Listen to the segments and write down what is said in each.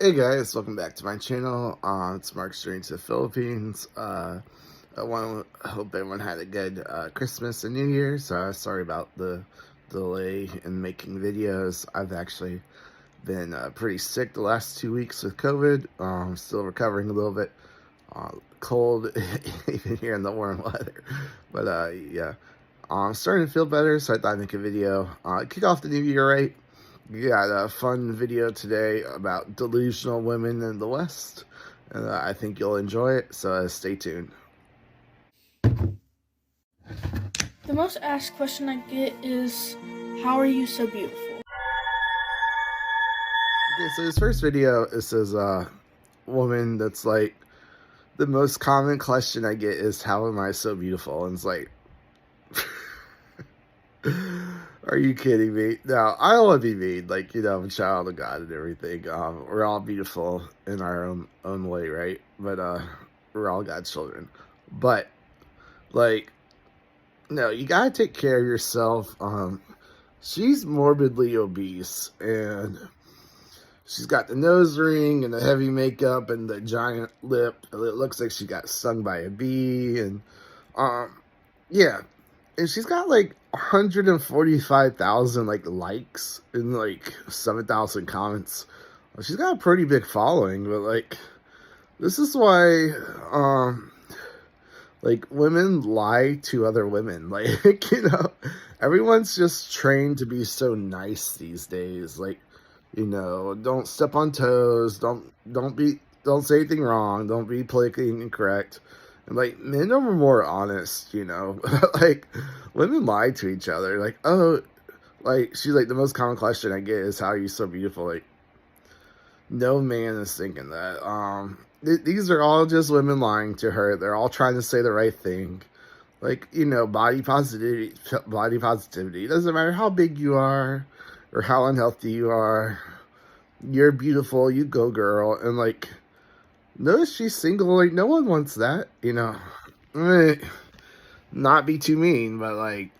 Hey guys, welcome back to my channel. It's Mark Strange to the Philippines. I hope everyone had a good Christmas and New Year's. Sorry about the delay in making videos. I've actually been pretty sick the last 2 weeks with COVID. Still recovering a little bit. Cold, even here in the warm weather. But yeah, I'm starting to feel better, so I thought I'd make a video. Kick off the new year right. We got a fun video today about delusional women in the West, and I think you'll enjoy it, so stay tuned. The most asked question I get is, how are you so beautiful? Okay, so this first video, this is a woman that's like, the most common question I get is, how am I so beautiful? And it's like, are you kidding me? No, I don't want to be mean. Like, you know, I'm a child of God and everything. We're all beautiful in our own way, right? But we're all God's children. But like, no, you gotta take care of yourself. She's morbidly obese, and she's got the nose ring and the heavy makeup and the giant lip. It looks like she got stung by a bee, and yeah. And she's got like 145,000 like likes and like 7,000 comments. She's got a pretty big following, but like, this is why like women lie to other women. Like, you know, everyone's just trained to be so nice these days. Like, you know, don't step on toes, don't say anything wrong, don't be politically incorrect. And like, men are more honest, you know. Like, women lie to each other. Like, oh, like, she's like, the most common question I get is, how are you so beautiful? Like, no man is thinking that. These are all just women lying to her. They're all trying to say the right thing. Like, you know, body positivity. It doesn't matter how big you are or how unhealthy you are. You're beautiful. You go, girl. And like, notice she's single. Like, no one wants that, you know. Not be too mean, but like,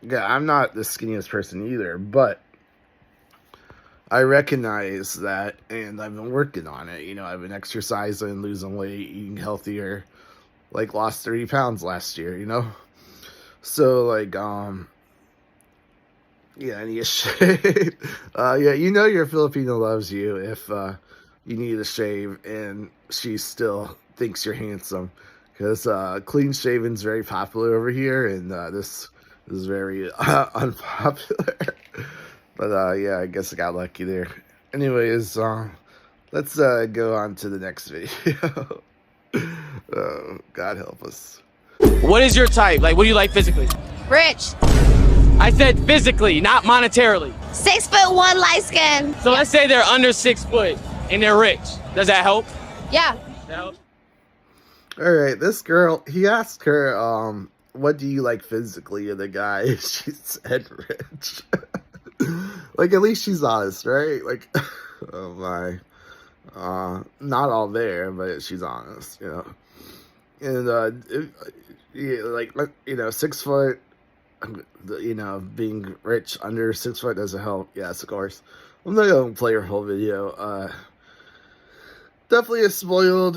yeah, I'm not the skinniest person either, but I recognize that, and I've been working on it. You know, I've been exercising, losing weight, eating healthier. Like, lost 30 pounds last year, you know. So like, yeah, I need a shave. Yeah, you know your Filipino loves you if you need a shave, and she still thinks you're handsome, because clean shaven's very popular over here, and this is very unpopular. But yeah, I guess I got lucky there. Anyways, let's go on to the next video. Oh, God help us. What is your type? Like, what do you like physically? Rich. I said physically, not monetarily. 6'1", light skin. So let's say they're under 6 foot and they're rich. Does that help? Yeah. That helps? All right, this girl, he asked her, what do you like physically in the guy? She said rich. Like, at least she's honest, right? Like, oh my. Not all there, but she's honest, you know. And, yeah, like, you know, 6 foot, you know, being rich under 6 foot doesn't help. Yes, of course. I'm not gonna play her whole video. Definitely a spoiled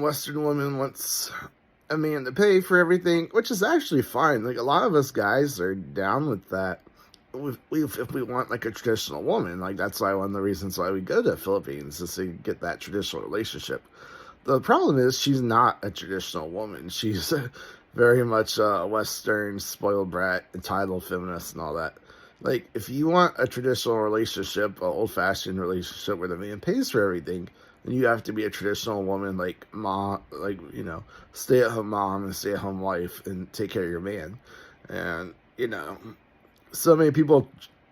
Western woman wants a man to pay for everything, which is actually fine. Like, a lot of us guys are down with that. If we want like a traditional woman, like, that's why one of the reasons why we go to the Philippines is to get that traditional relationship. The problem is she's not a traditional woman. She's very much a Western spoiled brat, entitled feminist, and all that. Like, if you want a traditional relationship, an old-fashioned relationship where the man pays for everything, then you have to be a traditional woman, like mom, like, you know, stay-at-home mom and stay-at-home wife, and take care of your man. And, you know, so many people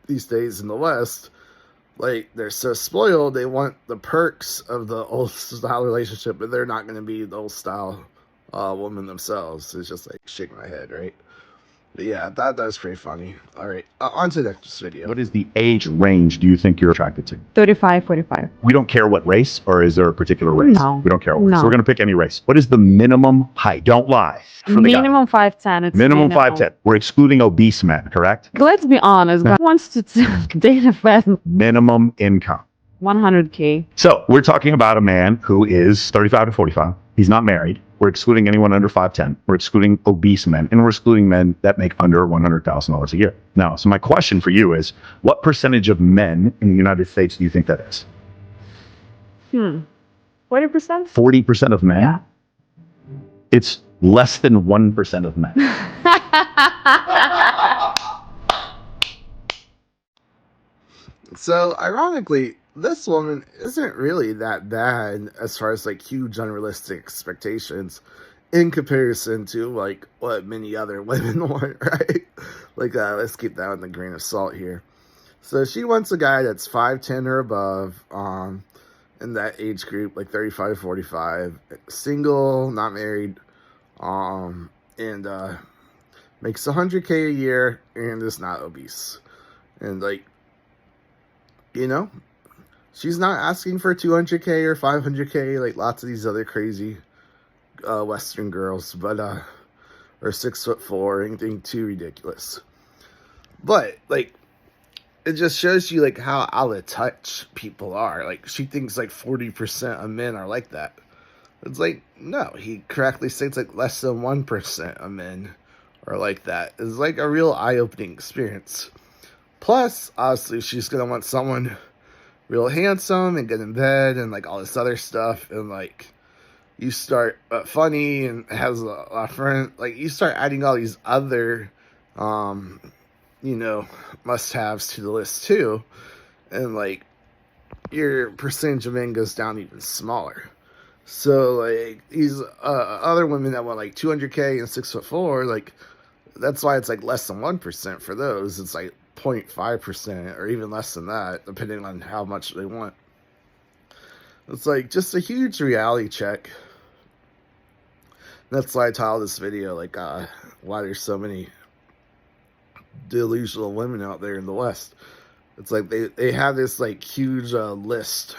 these days in the West, like, they're so spoiled, they want the perks of the old-style relationship, but they're not going to be the old-style woman themselves. It's just like, shake my head, right? But yeah, that was pretty funny. All right, on to the next video. What is the age range do you think you're attracted to? 35, 45. We don't care what race, or is there a particular race? No. We don't care what race. No. So we're going to pick any race. What is the minimum height? Don't lie. For the guy. Minimum 5'10". It's Minimum 5'10". We're excluding obese men, correct? Let's be honest. God wants to date a fat. Minimum income. 100K. So we're talking about a man who is 35 to 45. He's not married. We're excluding anyone under 5'10". We're excluding obese men, and we're excluding men that make under $100,000 a year. Now, so my question for you is, what percentage of men in the United States do you think that is? 40%? 40% of men? Yeah. It's less than 1% of men. So, ironically, this woman isn't really that bad as far as like huge unrealistic expectations in comparison to like what many other women want, right? Like, let's keep that with a grain of salt here. So, she wants a guy that's 5'10" or above, in that age group, like 35 to 45, single, not married, and makes 100K a year and is not obese. And like, you know, she's not asking for 200K or 500K like lots of these other crazy Western girls, but or 6'4", or anything too ridiculous. But like, it just shows you like how out of touch people are. Like, she thinks like 40% of men are like that. It's like, no, he correctly states like less than 1% of men are like that. It's like a real eye-opening experience. Plus, obviously, she's gonna want someone real handsome and good in bed and like all this other stuff. And like, you start funny and has a lot of friends. Like, you start adding all these other, must-haves to the list too, and like, your percentage of men goes down even smaller. So like, these other women that want like 200K and 6'4", like, that's why it's like less than 1% for those. It's like 0.5% or even less than that, depending on how much they want. It's like just a huge reality check. That's why I titled this video like why there's so many delusional women out there in the West. It's like they have this like huge list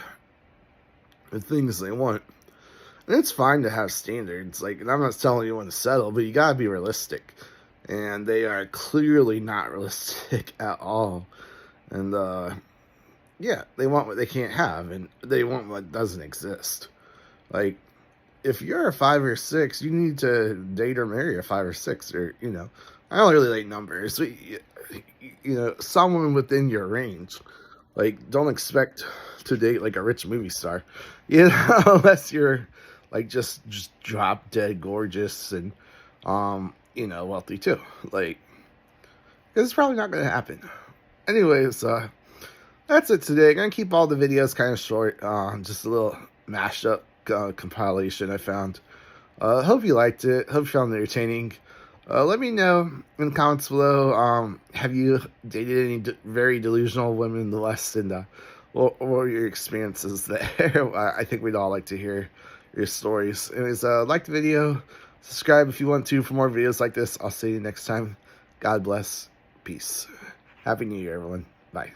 of things they want. And it's fine to have standards. Like, and I'm not telling you when to settle, but you gotta be realistic. And they are clearly not realistic at all. And yeah, they want what they can't have, and they want what doesn't exist. Like, if you're a 5 or 6, you need to date or marry a 5 or 6, or I don't really like numbers, but someone within your range. Like, don't expect to date like a rich movie star, unless you're like just drop dead gorgeous and wealthy too. Like, it's probably not going to happen. Anyways, that's it today. I'm going to keep all the videos kind of short. Just a little mashup compilation I found. Hope you liked it. Hope you found it entertaining. Let me know in the comments below. Have you dated any very delusional women in the West? And what were your experiences there? I think we'd all like to hear your stories. Anyways, like the video. Subscribe if you want to for more videos like this. I'll see you next time. God bless. Peace. Happy New Year, everyone. Bye.